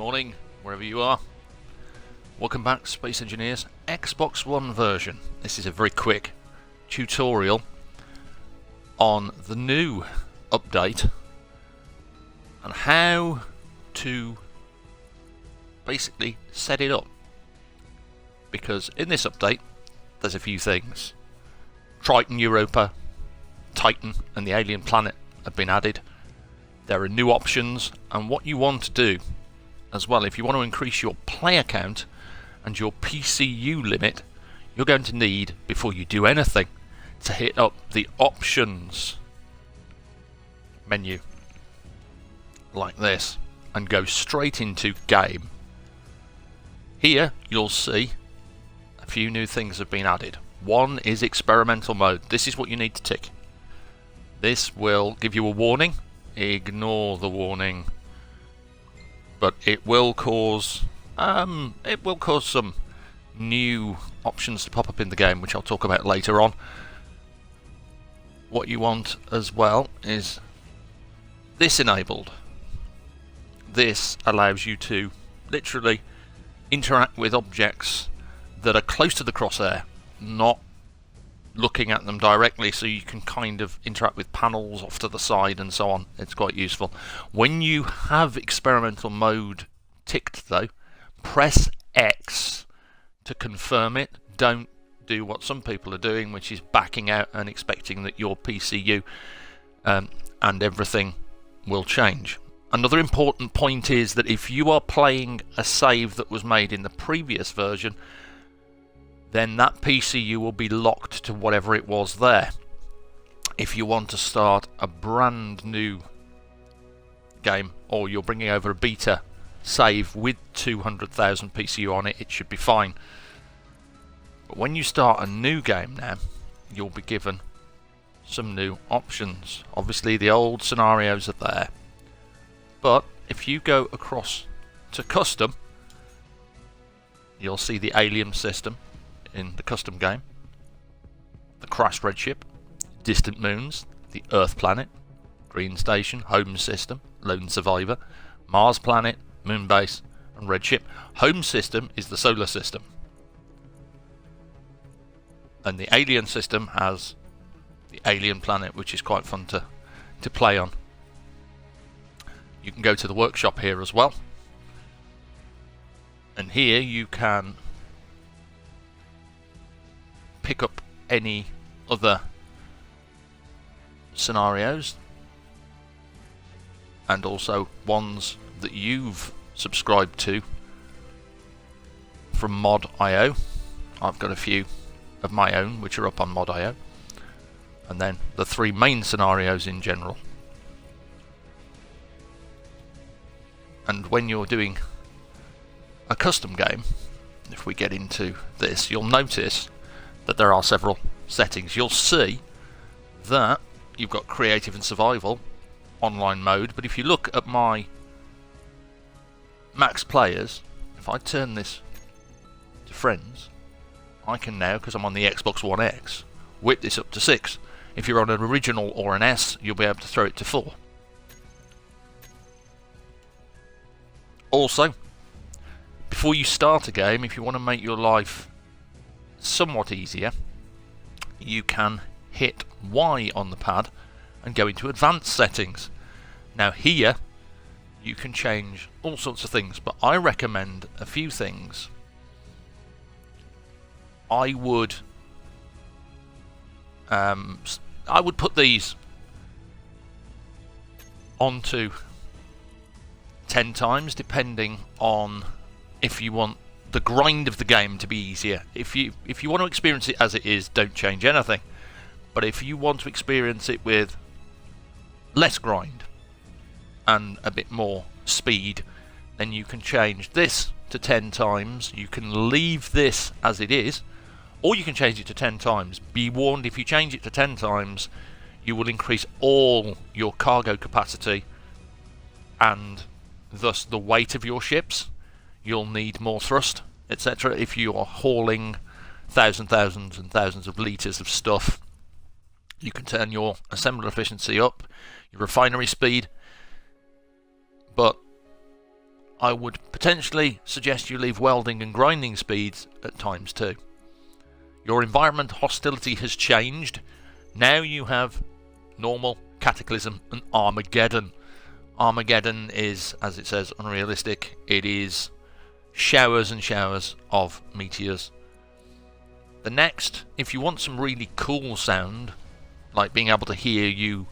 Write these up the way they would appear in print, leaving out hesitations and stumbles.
morning, wherever you are. Welcome back, Space Engineers. Xbox One version. This is a very quick tutorial on the new update and how to basically set it up. Because in this update, there's a few things. Triton Europa, Titan and the alien planet have been added. There are new options, and what you want to do as well, if you want to increase your player count and your PCU limit, you're going to need, before you do anything, to hit up the options menu like this and go straight into game. Here you'll see a few new things have been added. One is experimental mode. This is what you need to tick. This will give you a warning. Ignore the warning, but it will cause some new options to pop up in the game, which I'll talk about later on. What you want as well is this enabled. This allows you to literally interact with objects that are close to the crosshair, not looking at them directly, so you can kind of interact with panels off to the side and so on. It's quite useful. When you have experimental mode ticked though, press X to confirm it. Don't do what some people are doing, which is backing out and expecting that your PCU and everything will change. Another important point is that if you are playing a save that was made in the previous version, then that PCU will be locked to whatever it was there. If you want to start a brand new game, or you're bringing over a beta save with 200,000 PCU on it, it should be fine. But when you start a new game now, you'll be given some new options. Obviously the old scenarios are there, but if you go across to custom, you'll see the alien system in the custom game, the crashed red ship, distant moons, the Earth planet, green station, home system, lone survivor, Mars planet, moon base and red ship. Home system is the solar system, and the alien system has the alien planet, which is quite fun to play on. You can go to the workshop here as well, and here you can pick up any other scenarios and also ones that you've subscribed to from Mod.io. I've got a few of my own which are up on Mod.io, and then the three main scenarios in general. And when you're doing a custom game, if we get into this, you'll notice that there are several settings. You'll see that you've got creative and survival online mode, but if you look at my max players, if I turn this to friends, I can now, because I'm on the Xbox One X, whip this up to 6. If you're on an original or an S, you'll be able to throw it to 4. Also, before you start a game, if you want to make your life somewhat easier, you can hit Y on the pad and go into advanced settings. Now here you can change all sorts of things, but I recommend a few things. I would put these onto 10 times, depending on if you want the grind of the game to be easier. If you want to experience it as it is, don't change anything. But if you want to experience it with less grind and a bit more speed, then you can change this to 10 times. You can leave this as it is, or you can change it to 10 times. Be warned, if you change it to 10 times, you will increase all your cargo capacity and thus the weight of your ships. You'll need more thrust, etc. if you are hauling thousands and thousands of litres of stuff. You can turn your assembler efficiency up, your refinery speed, but I would potentially suggest you leave welding and grinding speeds at times too. Your environment hostility has changed. Now you have normal, cataclysm and Armageddon. Armageddon is, as it says, unrealistic. It is showers and showers of meteors. The next, if you want some really cool sound, like being able to hear you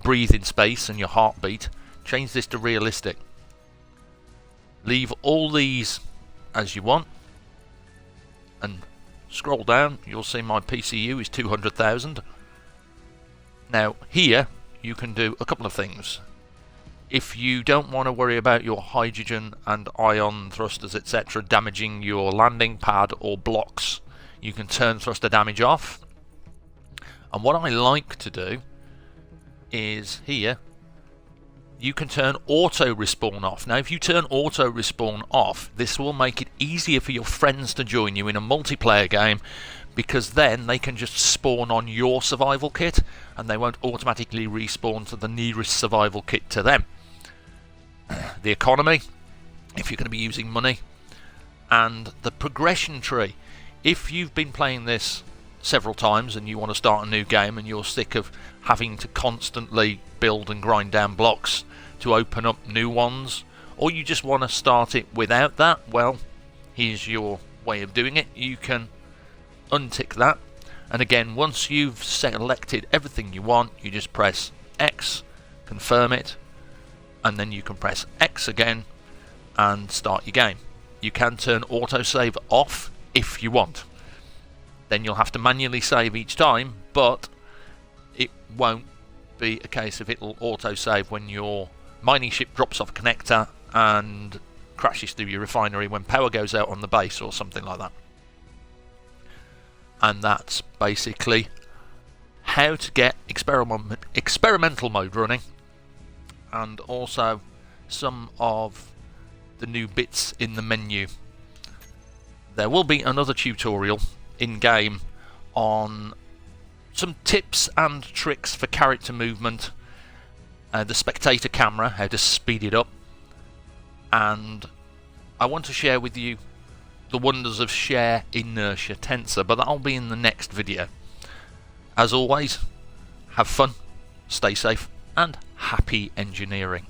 breathe in space and your heartbeat, change this to realistic. Leave all these as you want and scroll down, you'll see my PCU is 200,000. Now here you can do a couple of things. If you don't want to worry about your hydrogen and ion thrusters etc. damaging your landing pad or blocks, you can turn thruster damage off. And what I like to do is here you can turn auto respawn off. Now if you turn auto respawn off, this will make it easier for your friends to join you in a multiplayer game, because then they can just spawn on your survival kit and they won't automatically respawn to the nearest survival kit to them. The economy, if you're going to be using money, and the progression tree. If you've been playing this several times and you want to start a new game and you're sick of having to constantly build and grind down blocks to open up new ones, or you just want to start it without that, well, here's your way of doing it. You can untick that, and again, once you've selected everything you want, you just press X, confirm it, and then you can press X again and start your game. You can turn autosave off if you want. Then you'll have to manually save each time, but it won't be a case of it'll autosave when your mining ship drops off a connector and crashes through your refinery when power goes out on the base or something like that. And that's basically how to get experimental mode running, and also some of the new bits in the menu. There will be another tutorial in game on some tips and tricks for character movement, the spectator camera, how to speed it up, and I want to share with you the wonders of share inertia tensor, but that'll be in the next video. As always, have fun, stay safe, and happy engineering.